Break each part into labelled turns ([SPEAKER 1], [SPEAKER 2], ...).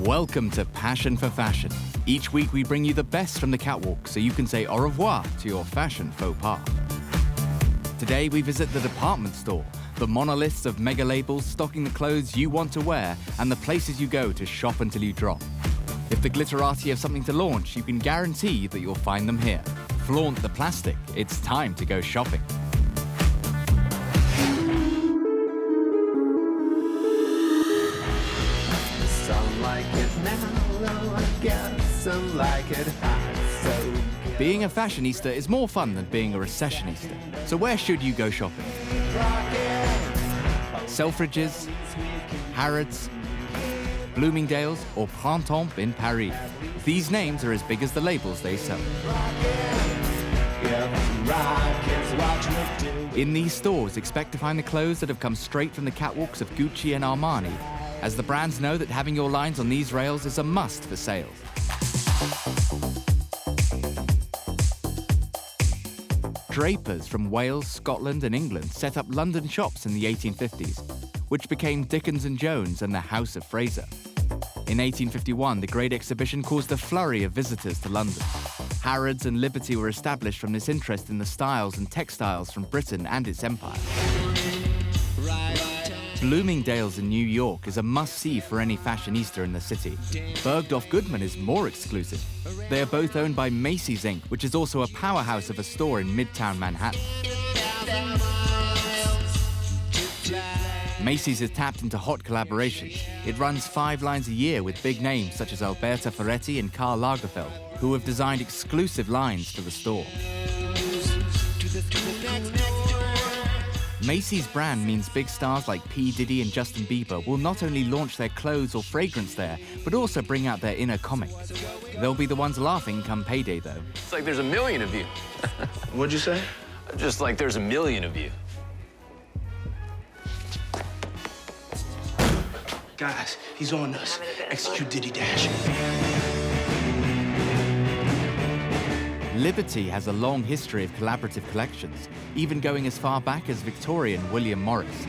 [SPEAKER 1] Welcome to Passion for Fashion. Each week we bring you the best from the catwalk so you can say au revoir to your fashion faux pas. Today we visit the department store, the monoliths of mega labels stocking the clothes you want to wear and the places you go to shop until you drop. If the glitterati have something to launch, you can guarantee that you'll find them here. Flaunt the plastic, it's time to go shopping. Being a fashionista is more fun than being a recessionista. So where should you go shopping? Selfridges, Harrods, Bloomingdale's, or Printemps in Paris. These names are as big as the labels they sell. In these stores, expect to find the clothes that have come straight from the catwalks of Gucci and Armani, as the brands know that having your lines on these rails is a must for sales. Drapers from Wales, Scotland and England set up London shops in the 1850s, which became Dickens & Jones and the House of Fraser. In 1851, the Great Exhibition caused a flurry of visitors to London. Harrods and Liberty were established from this interest in the styles and textiles from Britain and its empire. Bloomingdale's in New York is a must-see for any fashionista in the city. Bergdorf Goodman is more exclusive. They are both owned by Macy's Inc., which is also a powerhouse of a store in Midtown Manhattan. Macy's has tapped into hot collaborations. It runs 5 lines a year with big names such as Alberta Ferretti and Karl Lagerfeld, who have designed exclusive lines for the store. Macy's brand means big stars like P. Diddy and Justin Bieber will not only launch their clothes or fragrance there, but also bring out their inner comic. They'll be the ones laughing come payday, though.
[SPEAKER 2] It's like there's a million of you.
[SPEAKER 3] What'd you say?
[SPEAKER 2] Just like there's a million of you.
[SPEAKER 3] Guys, he's on us. Execute Diddy Dash.
[SPEAKER 1] Liberty has a long history of collaborative collections, even going as far back as Victorian William Morris.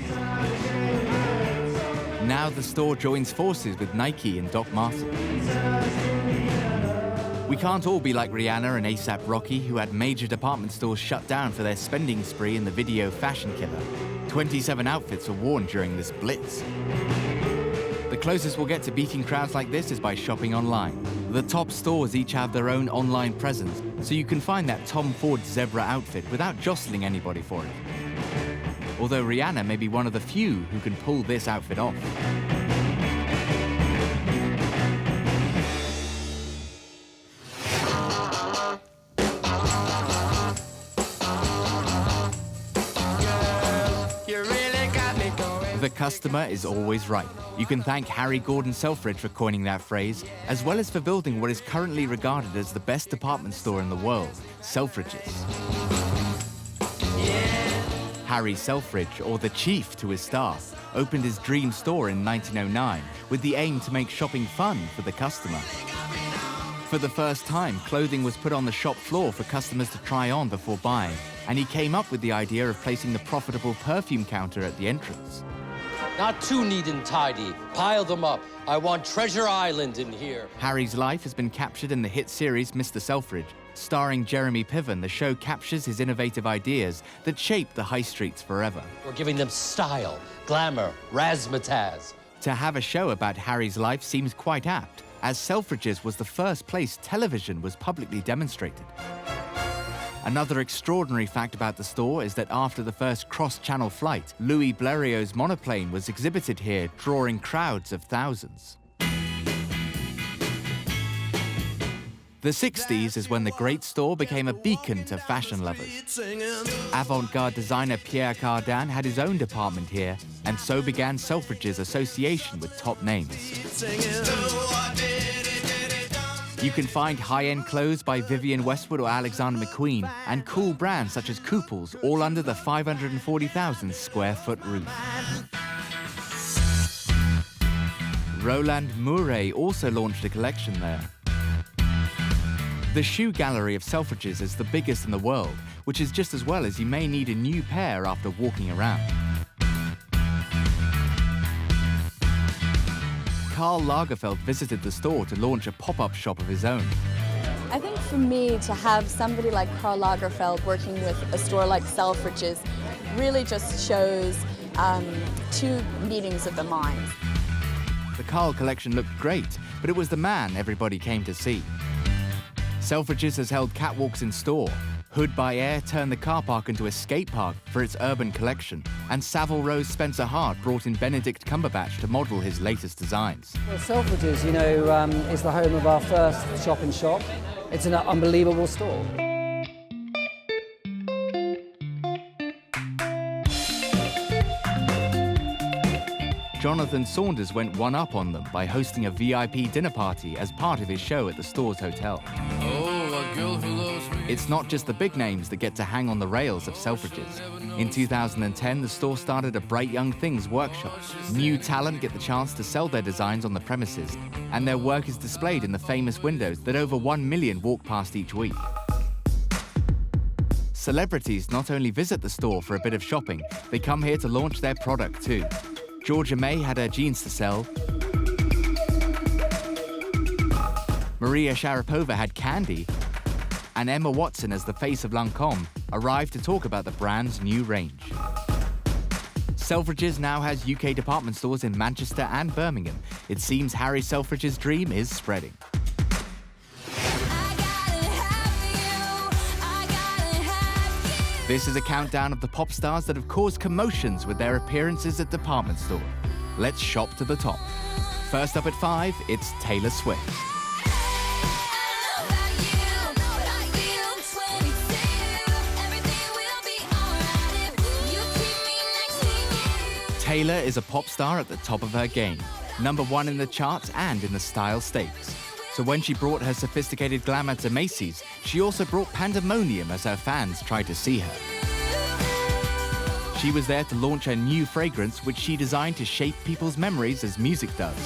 [SPEAKER 1] Now the store joins forces with Nike and Doc Martens. We can't all be like Rihanna and A$AP Rocky, who had major department stores shut down for their spending spree in the video Fashion Killer. 27 outfits were worn during this blitz. The closest we'll get to beating crowds like this is by shopping online. The top stores each have their own online presence, so you can find that Tom Ford zebra outfit without jostling anybody for it. Although Rihanna may be one of the few who can pull this outfit off. The customer is always right. You can thank Harry Gordon Selfridge for coining that phrase, as well as for building what is currently regarded as the best department store in the world, Selfridges. Harry Selfridge, or the Chief to his staff, opened his dream store in 1909 with the aim to make shopping fun for the customer. For the first time, clothing was put on the shop floor for customers to try on before buying, and he came up with the idea of placing the profitable perfume counter at the entrance.
[SPEAKER 4] Not too neat and tidy. Pile them up. I want Treasure Island in here.
[SPEAKER 1] Harry's life has been captured in the hit series Mr. Selfridge. Starring Jeremy Piven, the show captures his innovative ideas that shape the high streets forever.
[SPEAKER 4] We're giving them style, glamour, razzmatazz.
[SPEAKER 1] To have a show about Harry's life seems quite apt, as Selfridges was the first place television was publicly demonstrated. Another extraordinary fact about the store is that after the first cross-channel flight, Louis Blériot's monoplane was exhibited here, drawing crowds of thousands. The 60s is when the great store became a beacon to fashion lovers. Avant-garde designer Pierre Cardin had his own department here, and so began Selfridges' association with top names. You can find high-end clothes by Vivienne Westwood or Alexander McQueen, and cool brands such as Kooples, all under the 540,000 square foot roof. Roland Mouret also launched a collection there. The shoe gallery of Selfridges is the biggest in the world, which is just as well as you may need a new pair after walking around. Karl Lagerfeld visited the store to launch a pop-up shop of his own.
[SPEAKER 5] I think for me, to have somebody like Karl Lagerfeld working with a store like Selfridges really just shows two meetings of the minds.
[SPEAKER 1] The Karl collection looked great, but it was the man everybody came to see. Selfridges has held catwalks in store. Hood by Air turned the car park into a skate park for its urban collection. And Savile Row's Spencer Hart brought in Benedict Cumberbatch to model his latest designs.
[SPEAKER 6] Well, Selfridges, you know, is the home of our first shop-in-shop. It's an unbelievable store.
[SPEAKER 1] Jonathan Saunders went one-up on them by hosting a VIP dinner party as part of his show at the store's hotel.
[SPEAKER 7] Oh, a girl who loves me.
[SPEAKER 1] It's not just the big names that get to hang on the rails of Selfridges. In 2010, the store started a Bright Young Things workshop. New talent get the chance to sell their designs on the premises, and their work is displayed in the famous windows that over 1 million walk past each week. Celebrities not only visit the store for a bit of shopping, they come here to launch their product too. Georgia May had her jeans to sell. Maria Sharapova had candy. And Emma Watson, as the face of Lancôme, arrived to talk about the brand's new range. Selfridges now has UK department stores in Manchester and Birmingham. It seems Harry Selfridge's dream is spreading. This is a countdown of the pop stars that have caused commotions with their appearances at department store. Let's shop to the top. First up at 5, it's Taylor Swift. Taylor is a pop star at the top of her game, #1 in the charts and in the style stakes. So when she brought her sophisticated glamour to Macy's, she also brought pandemonium as her fans tried to see her. She was there to launch her new fragrance, which she designed to shape people's memories as music does.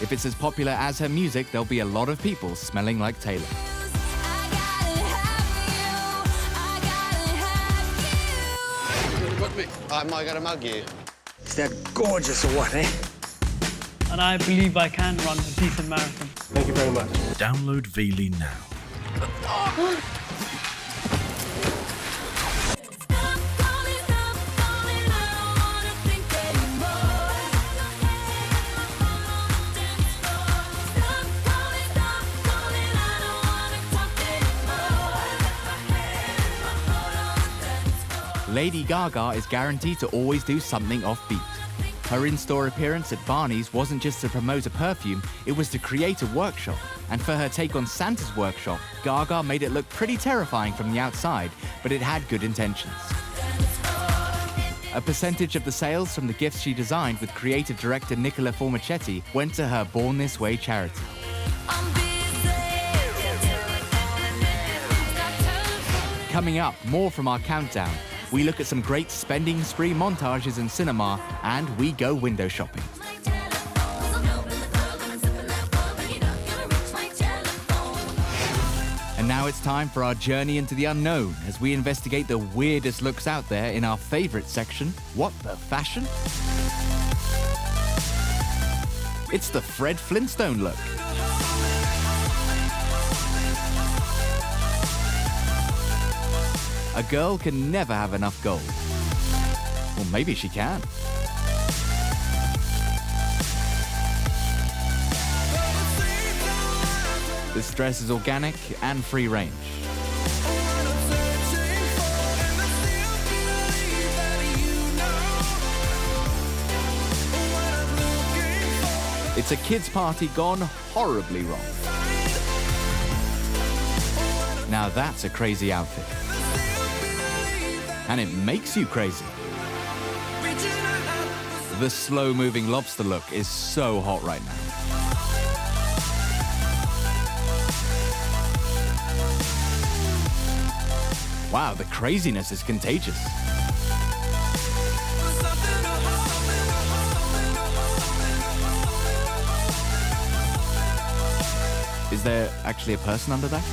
[SPEAKER 1] If it's as popular as her music, there'll be a lot of people smelling like Taylor.
[SPEAKER 8] Am I gonna mug you?
[SPEAKER 6] Is that gorgeous or what, eh?
[SPEAKER 9] And I believe I can run a decent marathon.
[SPEAKER 3] Thank you very much.
[SPEAKER 10] Download Veely now.
[SPEAKER 1] Lady Gaga is guaranteed to always do something offbeat. Her in-store appearance at Barney's wasn't just to promote a perfume, it was to create a workshop. And for her take on Santa's workshop, Gaga made it look pretty terrifying from the outside, but it had good intentions. A percentage of the sales from the gifts she designed with creative director Nicola Formichetti went to her Born This Way charity. Coming up, more from our countdown. We look at some great spending spree montages in cinema, and we go window shopping. And now it's time for our journey into the unknown as we investigate the weirdest looks out there in our favorite section, What the Fashion? It's the Fred Flintstone look. A girl can never have enough gold. Well, maybe she can. This dress is organic and free range. It's a kids' party gone horribly wrong. Now that's a crazy outfit. And it makes you crazy. The slow-moving lobster look is so hot right now. Wow, the craziness is contagious. Is there actually a person under that?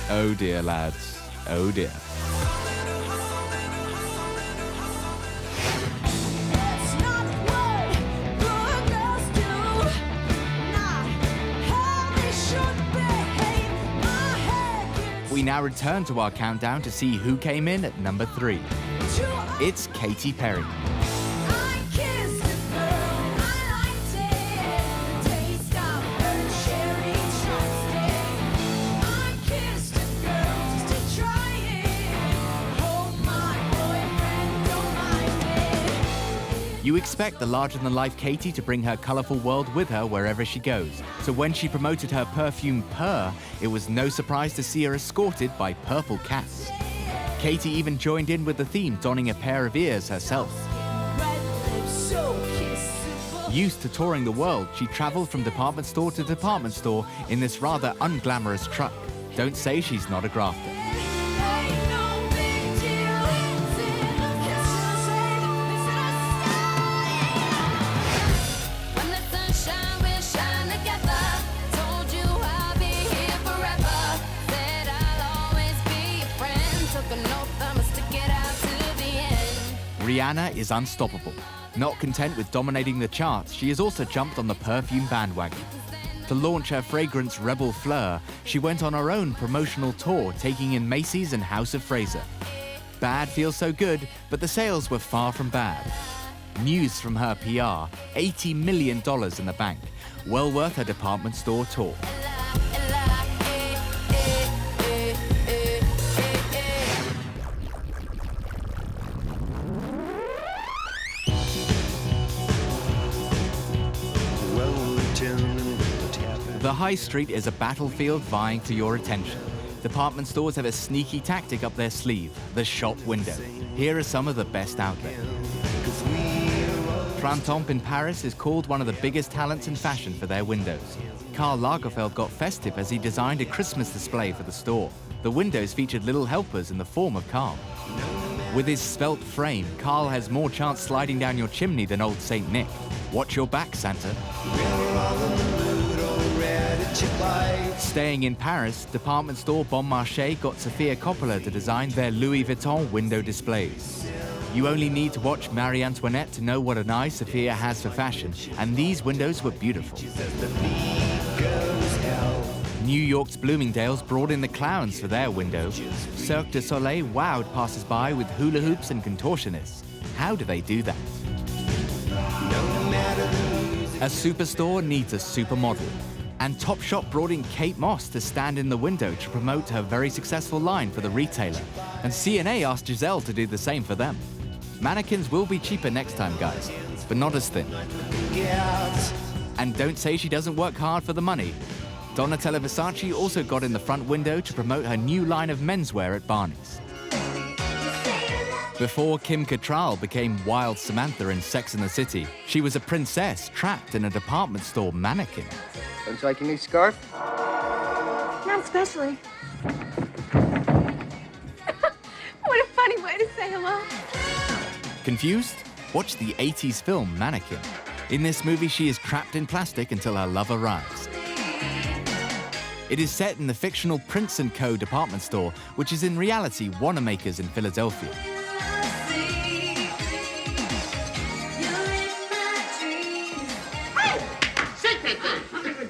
[SPEAKER 1] Oh dear, lads. Oh dear. now return to our countdown to see who came in at number 3. It's Katy Perry. You expect the larger-than-life Katy to bring her colorful world with her wherever she goes. So when she promoted her perfume Purr, it was no surprise to see her escorted by purple cats. Katy even joined in with the theme, donning a pair of ears herself. Used to touring the world, she traveled from department store to department store in this rather unglamorous truck. Don't say she's not a grafter. Rihanna is unstoppable. Not content with dominating the charts, she has also jumped on the perfume bandwagon. To launch her fragrance Rebel Fleur, she went on her own promotional tour, taking in Macy's and House of Fraser. Bad feels so good, but the sales were far from bad. News from her PR, $80 million in the bank, well worth her department store tour. The high street is a battlefield vying for your attention. Department stores have a sneaky tactic up their sleeve, the shop window. Here are some of the best out there. Printemps in Paris is called one of the biggest talents in fashion for their windows. Karl Lagerfeld got festive as he designed a Christmas display for the store. The windows featured little helpers in the form of Karl. With his svelte frame, Karl has more chance sliding down your chimney than old Saint Nick. Watch your back, Santa. Staying in Paris, department store Bon Marché got Sofia Coppola to design their Louis Vuitton window displays. You only need to watch Marie Antoinette to know what an eye Sofia has for fashion, and these windows were beautiful. New York's Bloomingdale's brought in the clowns for their window. Cirque du Soleil wowed passers-by with hula hoops and contortionists. How do they do that? A superstore needs a supermodel. And Topshop brought in Kate Moss to stand in the window to promote her very successful line for the retailer. And C&A asked Giselle to do the same for them. Mannequins will be cheaper next time, guys, but not as thin. And don't say she doesn't work hard for the money. Donatella Versace also got in the front window to promote her new line of menswear at Barney's. Before Kim Cattrall became Wild Samantha in Sex and the City, she was a princess trapped in a department store mannequin.
[SPEAKER 11] Don't you like your new scarf?
[SPEAKER 12] Not especially. What a funny way to say hello.
[SPEAKER 1] Confused? Watch the 80s film Mannequin. In this movie, she is trapped in plastic until her love arrives. It is set in the fictional Prince & Co. department store, which is in reality Wanamaker's in Philadelphia.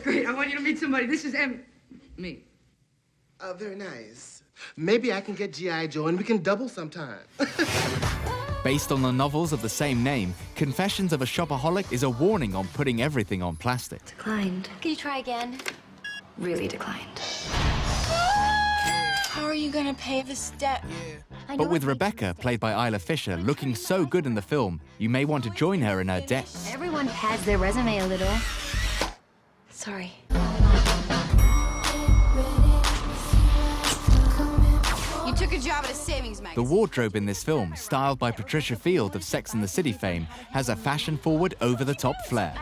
[SPEAKER 13] Great, I want you to meet somebody. This is me.
[SPEAKER 3] Very nice. Maybe I can get G.I. Joe and we can double sometime.
[SPEAKER 1] Based on the novels of the same name, Confessions of a Shopaholic is a warning on putting everything on plastic.
[SPEAKER 12] Declined. Can you try again? Really declined. How are you gonna pay this debt?
[SPEAKER 1] But with Rebecca, played by Isla Fisher, looking so good in the film, you may want to join her in her debts.
[SPEAKER 12] Everyone pads their resume a little. Sorry. You took a job at a savings magazine.
[SPEAKER 1] The wardrobe in this film, styled by Patricia Field of Sex and the City fame, has a fashion-forward, over-the-top flair.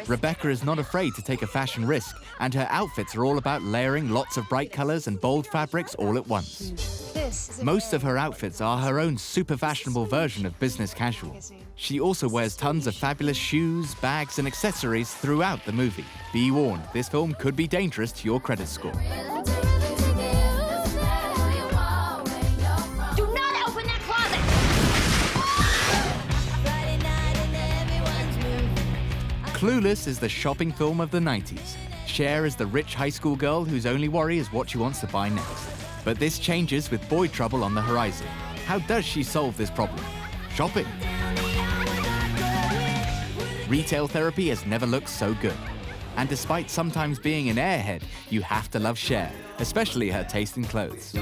[SPEAKER 1] Rebecca is not afraid to take a fashion risk, and her outfits are all about layering lots of bright colors and bold fabrics all at once. Most of her outfits are her own super fashionable version of business casual. She also wears tons of fabulous shoes, bags, and accessories throughout the movie. Be warned, this film could be dangerous to your credit score.
[SPEAKER 12] Do not open that closet!
[SPEAKER 1] Clueless is the shopping film of the 90s. Cher is the rich high school girl whose only worry is what she wants to buy next. But this changes with boy trouble on the horizon. How does she solve this problem? Shopping. Retail therapy has never looked so good. And despite sometimes being an airhead, you have to love Cher, especially her taste in clothes.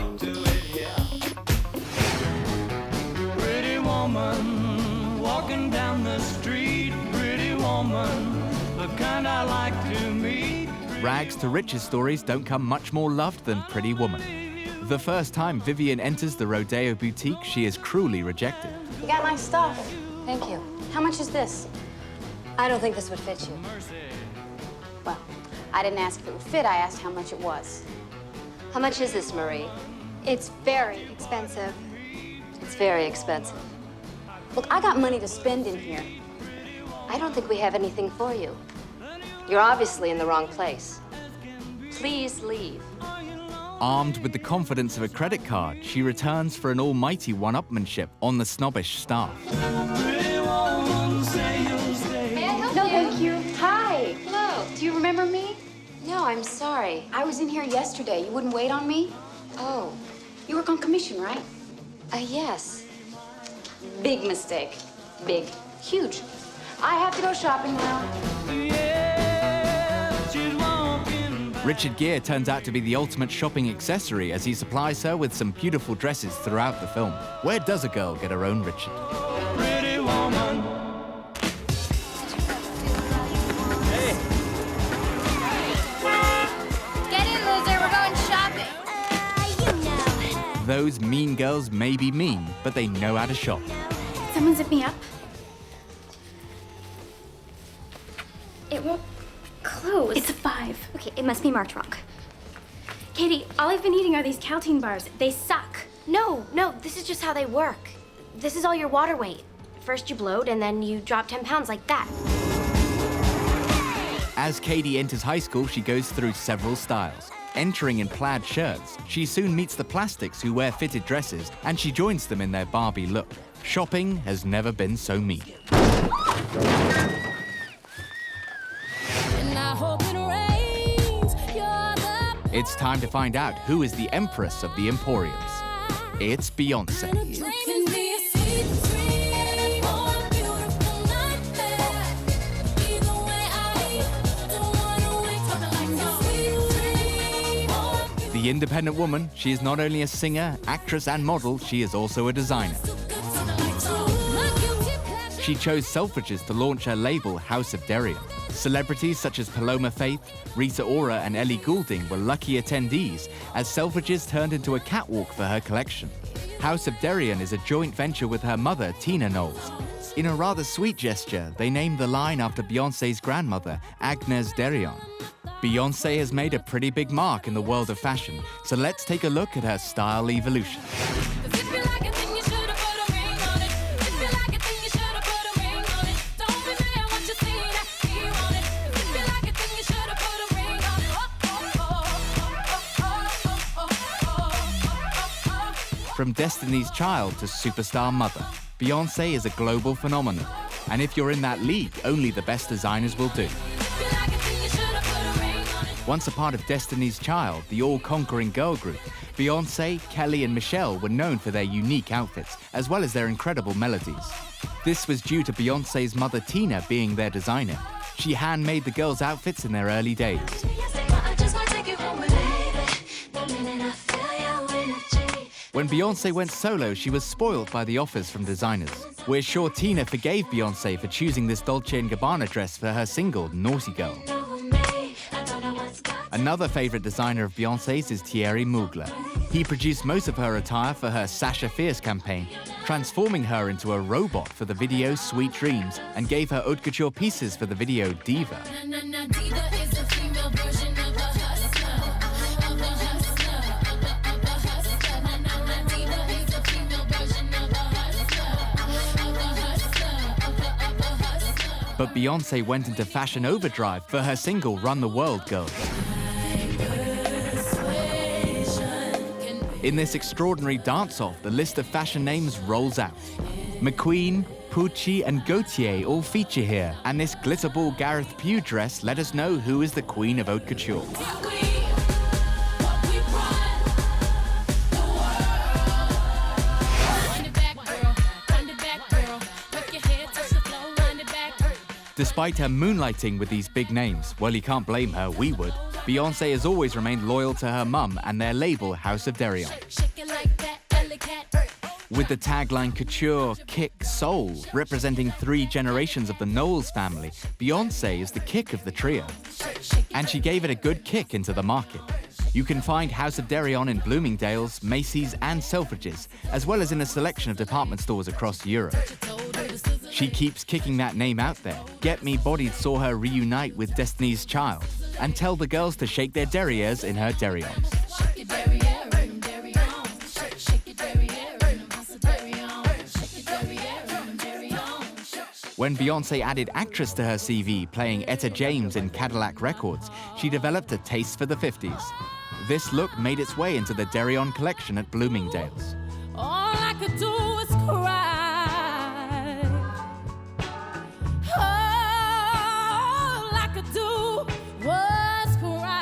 [SPEAKER 14] Pretty woman, walking down the street, pretty woman, the kind I like to meet.
[SPEAKER 1] Rags to riches stories don't come much more loved than Pretty Woman. The first time Vivian enters the Rodeo boutique, she is cruelly rejected.
[SPEAKER 15] You got nice stuff. Thank you. How much is this? I don't think this would fit you. Well, I didn't ask if it would fit, I asked how much it was.
[SPEAKER 16] How much is this, Marie?
[SPEAKER 15] It's very expensive.
[SPEAKER 16] It's very expensive.
[SPEAKER 15] Look, I got money to spend in here.
[SPEAKER 16] I don't think we have anything for you. You're obviously in the wrong place. Please leave.
[SPEAKER 1] Armed with the confidence of a credit card, she returns for an almighty one-upmanship on the snobbish staff.
[SPEAKER 15] May I help you? No, thank you. Hi. Hello. Do you remember me?
[SPEAKER 16] No, I'm sorry.
[SPEAKER 15] I was in here yesterday. You wouldn't wait on me?
[SPEAKER 16] Oh.
[SPEAKER 15] You work on commission, right?
[SPEAKER 16] Yes.
[SPEAKER 15] Big mistake. Big. Huge. I have to go shopping now.
[SPEAKER 1] Richard Gere turns out to be the ultimate shopping accessory as he supplies her with some beautiful dresses throughout the film. Where does a girl get her own Richard?
[SPEAKER 14] Pretty woman.
[SPEAKER 12] Hey. Get in, loser. We're going shopping.
[SPEAKER 1] Those mean girls may be mean, but they know how to shop.
[SPEAKER 12] Someone zip me up. It won't close. It's a 5. Okay, it must be marked wrong. Katie, all I've been eating are these Caltine bars. They suck. No, this is just how they work. This is all your water weight. First you bloat, and then you drop 10 pounds like that.
[SPEAKER 1] As Katie enters high school, she goes through several styles. Entering in plaid shirts, she soon meets the plastics who wear fitted dresses, and she joins them in their Barbie look. Shopping has never been so mean. It's time to find out who is the empress of the Emporiums. It's Beyonce. The independent woman, she is not only a singer, actress, and model, she is also a designer. She chose Selfridges to launch her label, House of Darian. Celebrities such as Paloma Faith, Rita Ora, and Ellie Goulding were lucky attendees as Selfridges turned into a catwalk for her collection. House of Darian is a joint venture with her mother, Tina Knowles. In a rather sweet gesture, they named the line after Beyonce's grandmother, Agnes Darian. Beyonce has made a pretty big mark in the world of fashion, so let's take a look at her style evolution. From Destiny's Child to superstar mother, Beyonce is a global phenomenon. And if you're in that league, only the best designers will do. Once a part of Destiny's Child, the all-conquering girl group, Beyonce, Kelly, and Michelle were known for their unique outfits, as well as their incredible melodies. This was due to Beyonce's mother Tina being their designer. She handmade the girls' outfits in their early days. When Beyonce went solo, she was spoiled by the offers from designers. We're sure Tina forgave Beyonce for choosing this Dolce & Gabbana dress for her single, Naughty Girl. Another favorite designer of Beyonce's is Thierry Mugler. He produced most of her attire for her Sasha Fierce campaign, transforming her into a robot for the video Sweet Dreams, and gave her haute couture pieces for the video Diva. But Beyonce went into fashion overdrive for her single Run the World Girl. In this extraordinary dance-off, the list of fashion names rolls out. McQueen, Pucci, and Gaultier all feature here, and this glitterball Gareth Pugh dress let us know who is the queen of haute couture. Despite her moonlighting with these big names, well, you can't blame her, we would, Beyonce has always remained loyal to her mum and their label, House of Derion. With the tagline Couture, Kick, Soul, representing 3 generations of the Knowles family, Beyonce is the kick of the trio. And she gave it a good kick into the market. You can find House of Derion in Bloomingdale's, Macy's, and Selfridges, as well as in a selection of department stores across Europe. She keeps kicking that name out there. Get Me Bodied saw her reunite with Destiny's Child and tell the girls to shake their derrieres in her Derions. When Beyonce added actress to her CV, playing Etta James in Cadillac Records, she developed a taste for the 50s. This look made its way into the Derion collection at Bloomingdale's.
[SPEAKER 14] All I could do was cry. All I could do was cry.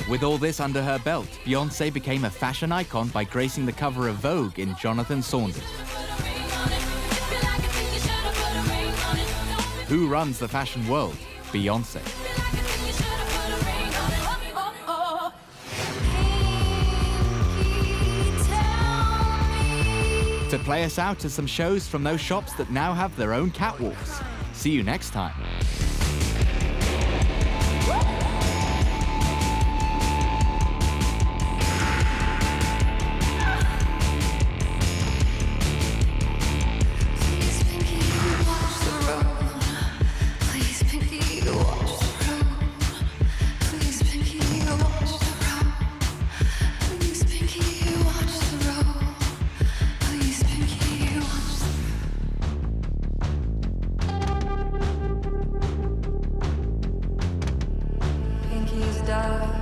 [SPEAKER 1] With all this under her belt, Beyonce became a fashion icon by gracing the cover of Vogue in Jonathan Saunders. Who runs the fashion world? Beyonce. To play us out to some shows from those shops that now have their own catwalks. See you next time.
[SPEAKER 14] Pinky's dark.